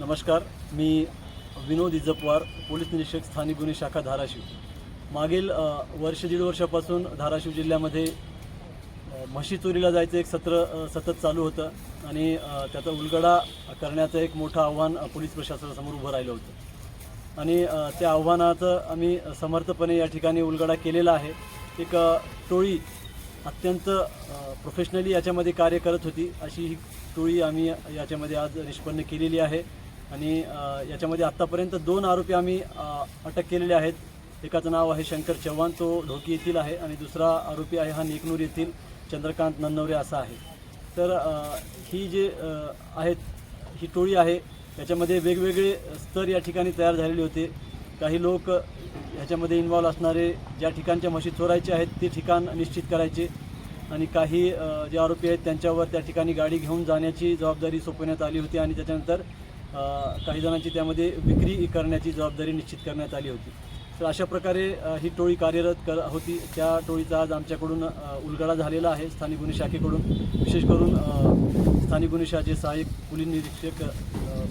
नमस्कार, मी विनोद इजपवार, पोलीस निरीक्षक स्थानिक गुन्हे शाखा धाराशिव। मागील वर्ष दीड वर्षापासून धाराशिव जिल्ह्यामध्ये म्हशी चोरीला जायचं एक सत्र सतत चालू होतं आणि त्याचा उलगडा करण्याचं एक मोठं आव्हान पोलीस प्रशासनासमोर उभं राहिलं होतं आणि त्या आव्हानाचं आम्ही समर्थपणे या ठिकाणी उलगडा केलेला आहे। एक टोळी अत्यंत प्रोफेशनली याच्यामध्ये कार्य करत होती, अशी ही टोळी आम्ही याच्यामध्ये आज निष्पन्न केलेली आहे आणि याच्यामध्ये आत्तापर्यंत 2 आरोपी आम्ही अटक केलेले आहेत। एकाचं नाव आहे शंकर चव्हाण, तो ढोकी येथील आहे आणि दुसरा आरोपी आहे हा नेकनूर येथील चंद्रकांत नन्नवरे असा आहे। तर ही जे आहेत ही टोळी आहे, याच्यामध्ये वेगवेगळे स्तर या ठिकाणी तयार झालेले होते। काही लोक ह्याच्यामध्ये इन्व्हॉल्व असणारे ज्या ठिकाणच्या म्हशी चोरायचे आहेत ते ठिकाण निश्चित करायचे आणि काही जे आरोपी आहेत त्यांच्यावर त्या ठिकाणी गाडी घेऊन जाण्याची जबाबदारी सोपवण्यात आली होती आणि त्याच्यानंतर काही जणांची त्यामध्ये विक्री करण्याची जबाबदारी निश्चित करण्यात आली होती। तर अशा प्रकारे ही टोळी कार्यरत होती। त्या टोळीचा आज आमच्याकडून उलगडा झालेला आहे स्थानिक गुन्हे शाखेकडून। विशेष करून स्थानिक गुन्हे शाखेचे सहाय्यक पोलीस निरीक्षक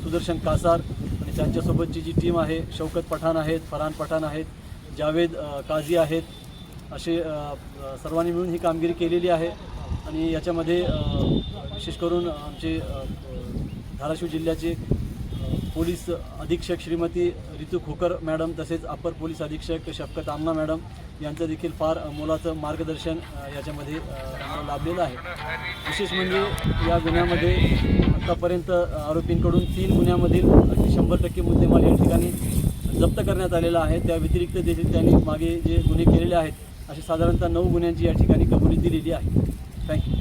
सुदर्शन कासार आणि त्यांच्यासोबतची जी टीम आहे, शौकत पठाण आहेत, फरहान पठाण आहेत, जावेद काझी आहेत, असे सर्वांनी मिळून ही कामगिरी केलेली आहे आणि याच्यामध्ये विशेष करून आमचे धाराशिव जिल्ह्याचे पोलीस अधीक्षक श्रीमती रितू खोकर मॅडम तसेच अपर पोलीस अधीक्षक शफकत आमना मॅडम यांचं देखील फार मोलाचं मार्गदर्शन याच्यामध्ये लाभलेलं आहे। विशेष म्हणजे या गुन्ह्यामध्ये आत्तापर्यंत आरोपींकडून 3 गुन्ह्यामधील 100% मुद्देमाल या ठिकाणी जप्त करण्यात आलेला आहे। त्या व्यतिरिक्त देखील त्यांनी मागे जे गुन्हे केलेले आहेत असे साधारणतः 9 गुन्ह्यांची या ठिकाणी कबुली दिलेली आहे। थँक्यू।